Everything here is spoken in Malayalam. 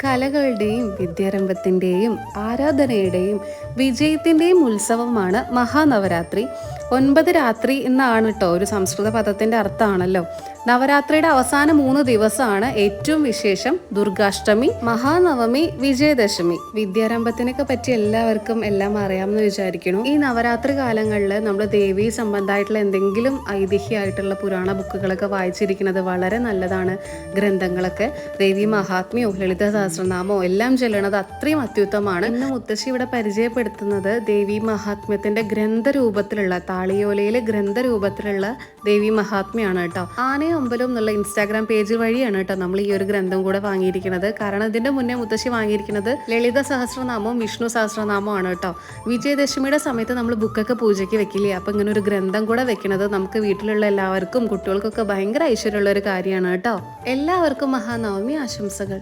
കലകളുടെയും വിദ്യാരംഭത്തിൻ്റെയും ആരാധനയുടെയും വിജയത്തിൻ്റെയും ഉത്സവമാണ് മഹാനവരാത്രി. 9 രാത്രി എന്നാണ് കേട്ടോ ഒരു സംസ്കൃത പദത്തിൻ്റെ അർത്ഥമാണല്ലോ. നവരാത്രിയുടെ അവസാന 3 ദിവസമാണ് ഏറ്റവും വിശേഷം. ദുർഗാഷ്ടമി, മഹാനവമി, വിജയദശമി. വിദ്യാരംഭത്തിനൊക്കെ പറ്റി എല്ലാവർക്കും എല്ലാം അറിയാമെന്ന് വിചാരിക്കുന്നു. ഈ നവരാത്രി കാലങ്ങളിൽ നമ്മൾ ദേവീ സംബന്ധമായിട്ടുള്ള എന്തെങ്കിലും ഐതിഹ്യമായിട്ടുള്ള പുരാണ ബുക്കുകളൊക്കെ വായിച്ചിരിക്കുന്നത് വളരെ നല്ലതാണ്. ഗ്രന്ഥങ്ങളൊക്കെ ദേവി മഹാത്മ്യോ ലളിത സഹസ്രനാമോ എല്ലാം ചൊല്ലണത് അത്രയും അത്യുത്തമാണ്. ഇന്ന് മുത്തശ്ശി ഇവിടെ പരിചയപ്പെടുത്തുന്നത് ദേവി മഹാത്മ്യത്തിന്റെ ഗ്രന്ഥരൂപത്തിലുള്ള, താളിയോലയിലെ ഗ്രന്ഥരൂപത്തിലുള്ള ദേവി മഹാത്മ്യാണ് കേട്ടോ. ആനയും അമ്പലം എന്നുള്ള ഇൻസ്റ്റാഗ്രാം പേജ് വഴിയാണ് കേട്ടോ നമ്മൾ ഈ ഒരു ഗ്രന്ഥം കൂടെ വാങ്ങിയിരിക്കുന്നത്. കാരണം ഇതിന്റെ മുന്നേ മുത്തശ്ശി വാങ്ങിയിരിക്കുന്നത് ലളിത സഹസ്രനാമവും വിഷ്ണു സഹസ്രനാമവും ആണ് കേട്ടോ. വിജയദശമിയുടെ സമയത്ത് നമ്മൾ ബുക്കൊക്കെ പൂജയ്ക്ക് വെക്കില്ലേ, അപ്പൊ ഇങ്ങനെ ഒരു ഗ്രന്ഥം കൂടെ വെക്കുന്നത് നമുക്ക് വീട്ടിലുള്ള എല്ലാവർക്കും കുട്ടികൾക്കൊക്കെ ഭയങ്കര ഐശ്വര്യമുള്ള ഒരു കാര്യമാണ് കേട്ടോ. എല്ലാവർക്കും മഹാനവമി ആശംസകൾ.